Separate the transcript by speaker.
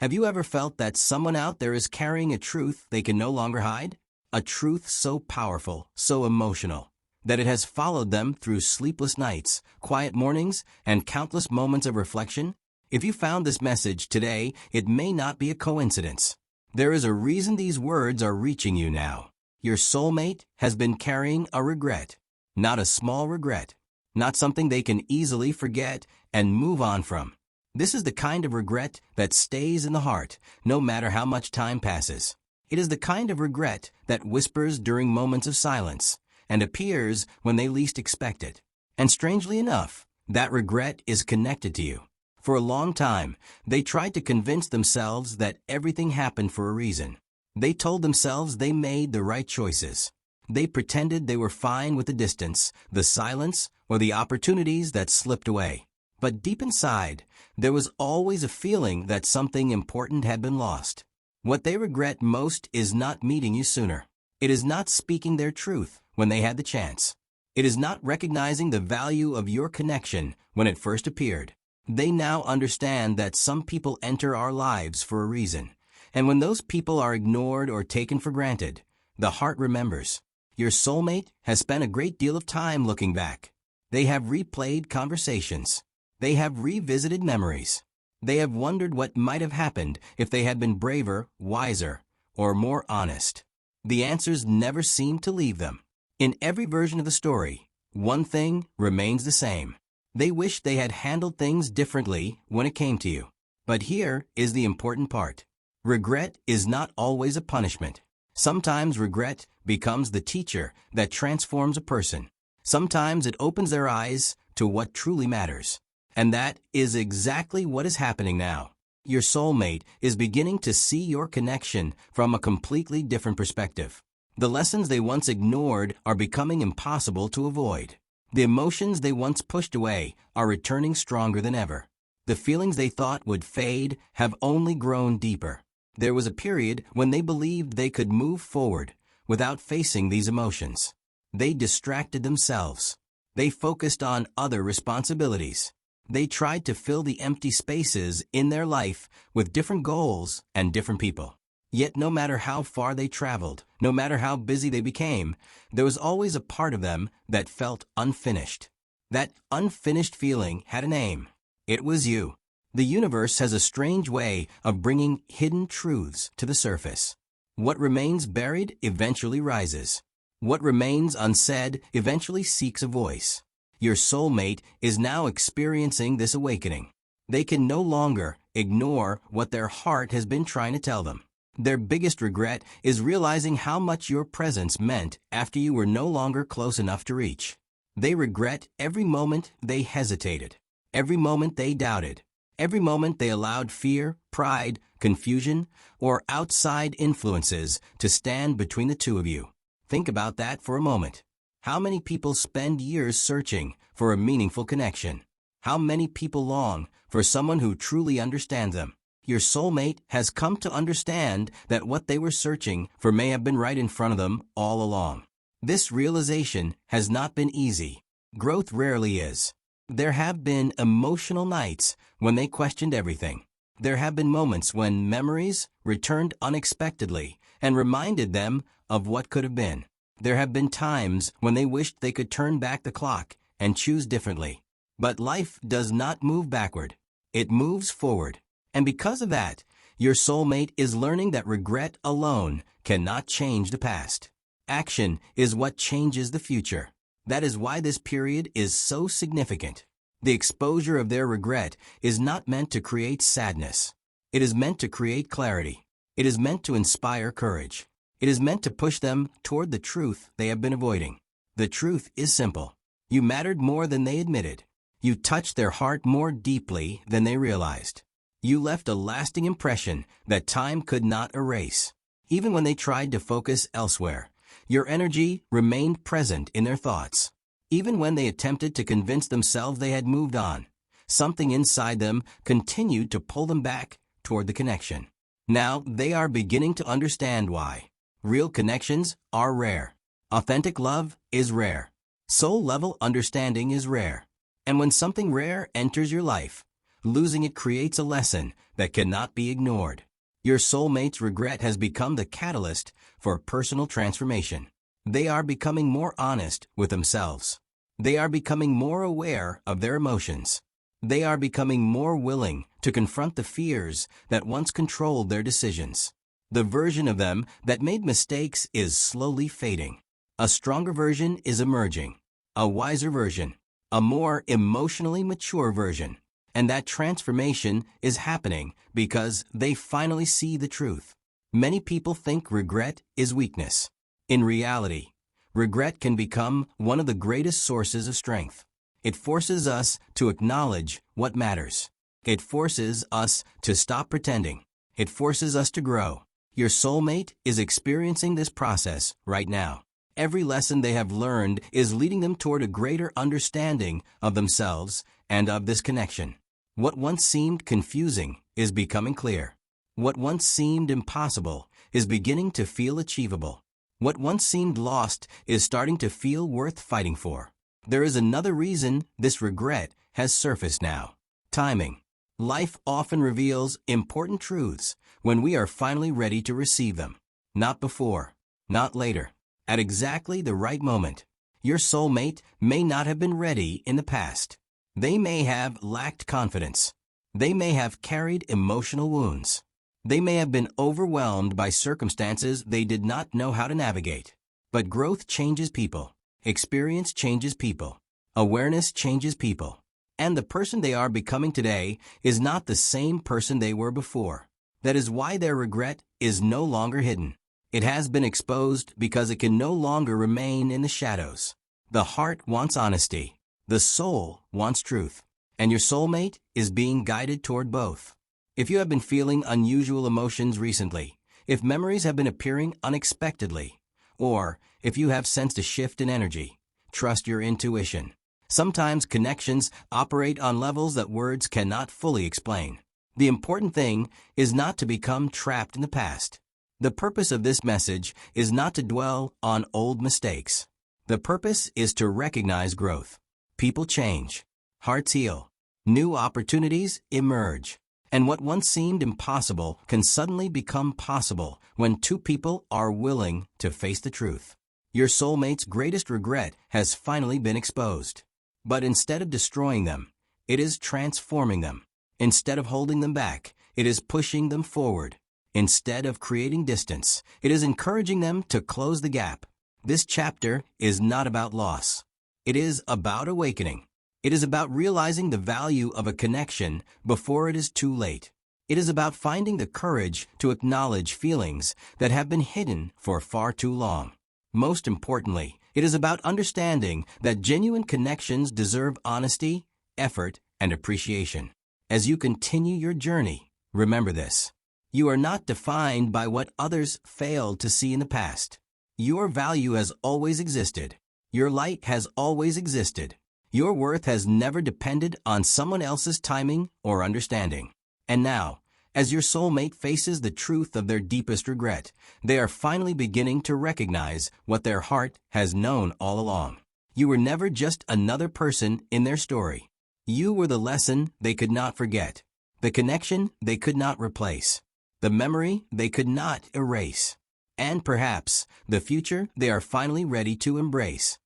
Speaker 1: Have you ever felt that someone out there is carrying a truth they can no longer hide? A truth so powerful, so emotional, that it has followed them through sleepless nights, quiet mornings, and countless moments of reflection? If you found this message today, it may not be a coincidence. There is a reason these words are reaching you now. Your soulmate has been carrying a regret. Not a small regret. Not something they can easily forget and move on from. This is the kind of regret that stays in the heart, no matter how much time passes. It is the kind of regret that whispers during moments of silence and appears when they least expect it. And strangely enough, that regret is connected to you. For a long time, they tried to convince themselves that everything happened for a reason. They told themselves they made the right choices. They pretended they were fine with the distance, the silence, or the opportunities that slipped away. But deep inside, there was always a feeling that something important had been lost. What they regret most is not meeting you sooner. It is not speaking their truth when they had the chance. It is not recognizing the value of your connection when it first appeared. They now understand that some people enter our lives for a reason. And when those people are ignored or taken for granted, the heart remembers. Your soulmate has spent a great deal of time looking back. They have replayed conversations. They have revisited memories. They have wondered what might have happened if they had been braver, wiser, or more honest. The answers never seem to leave them. In every version of the story, one thing remains the same. They wish they had handled things differently when it came to you. But here is the important part. Regret is not always a punishment. Sometimes regret becomes the teacher that transforms a person. Sometimes it opens their eyes to what truly matters. And that is exactly what is happening now. Your soulmate is beginning to see your connection from a completely different perspective. The lessons they once ignored are becoming impossible to avoid. The emotions they once pushed away are returning stronger than ever. The feelings they thought would fade have only grown deeper. There was a period when they believed they could move forward without facing these emotions. They distracted themselves. They focused on other responsibilities. They tried to fill the empty spaces in their life with different goals and different people. Yet no matter how far they traveled, no matter how busy they became, there was always a part of them that felt unfinished. That unfinished feeling had a name. It was you. The universe has a strange way of bringing hidden truths to the surface. What remains buried eventually rises. What remains unsaid eventually seeks a voice. Your soulmate is now experiencing this awakening. They can no longer ignore what their heart has been trying to tell them. Their biggest regret is realizing how much your presence meant after you were no longer close enough to reach. They regret every moment they hesitated, every moment they doubted, every moment they allowed fear, pride, confusion, or outside influences to stand between the two of you. Think about that for a moment. How many people spend years searching for a meaningful connection? How many people long for someone who truly understands them? Your soulmate has come to understand that what they were searching for may have been right in front of them all along. This realization has not been easy. Growth rarely is. There have been emotional nights when they questioned everything. There have been moments when memories returned unexpectedly and reminded them of what could have been. There have been times when they wished they could turn back the clock and choose differently. But life does not move backward. It moves forward. And because of that, your soulmate is learning that regret alone cannot change the past. Action is what changes the future. That is why this period is so significant. The exposure of their regret is not meant to create sadness. It is meant to create clarity. It is meant to inspire courage. It is meant to push them toward the truth they have been avoiding. The truth is simple. You mattered more than they admitted. You touched their heart more deeply than they realized. You left a lasting impression that time could not erase. Even when they tried to focus elsewhere, your energy remained present in their thoughts. Even when they attempted to convince themselves they had moved on, something inside them continued to pull them back toward the connection. Now they are beginning to understand why. Real connections are rare. Authentic love is rare. Soul-level understanding is rare. And when something rare enters your life, losing it creates a lesson that cannot be ignored. Your soulmate's regret has become the catalyst for personal transformation. They are becoming more honest with themselves. They are becoming more aware of their emotions. They are becoming more willing to confront the fears that once controlled their decisions. The version of them that made mistakes is slowly fading. A stronger version is emerging. A wiser version. A more emotionally mature version. And that transformation is happening because they finally see the truth. Many people think regret is weakness. In reality, regret can become one of the greatest sources of strength. It forces us to acknowledge what matters. It forces us to stop pretending. It forces us to grow. Your soulmate is experiencing this process right now. Every lesson they have learned is leading them toward a greater understanding of themselves and of this connection. What once seemed confusing is becoming clear. What once seemed impossible is beginning to feel achievable. What once seemed lost is starting to feel worth fighting for. There is another reason this regret has surfaced now. Timing. Life often reveals important truths when we are finally ready to receive them. Not before, not later, at exactly the right moment. Your soulmate may not have been ready in the past. They may have lacked confidence. They may have carried emotional wounds. They may have been overwhelmed by circumstances they did not know how to navigate. But growth changes people. Experience changes people. Awareness changes people. And the person they are becoming today is not the same person they were before. That is why their regret is no longer hidden. It has been exposed because it can no longer remain in the shadows. The heart wants honesty. The soul wants truth. And your soulmate is being guided toward both. If you have been feeling unusual emotions recently, if memories have been appearing unexpectedly, or if you have sensed a shift in energy, trust your intuition. Sometimes connections operate on levels that words cannot fully explain. The important thing is not to become trapped in the past. The purpose of this message is not to dwell on old mistakes. The purpose is to recognize growth. People change. Hearts heal. New opportunities emerge. And what once seemed impossible can suddenly become possible when two people are willing to face the truth. Your soulmate's greatest regret has finally been exposed. But instead of destroying them, it is transforming them. Instead of holding them back, it is pushing them forward. Instead of creating distance, it is encouraging them to close the gap. This chapter is not about loss. It is about awakening. It is about realizing the value of a connection before it is too late. It is about finding the courage to acknowledge feelings that have been hidden for far too long. Most importantly, it is about understanding that genuine connections deserve honesty, effort, and appreciation. As you continue your journey, remember this. You are not defined by what others failed to see in the past. Your value has always existed. Your light has always existed. Your worth has never depended on someone else's timing or understanding. And now, as your soulmate faces the truth of their deepest regret, they are finally beginning to recognize what their heart has known all along. You were never just another person in their story. You were the lesson they could not forget, the connection they could not replace, the memory they could not erase, and perhaps the future they are finally ready to embrace.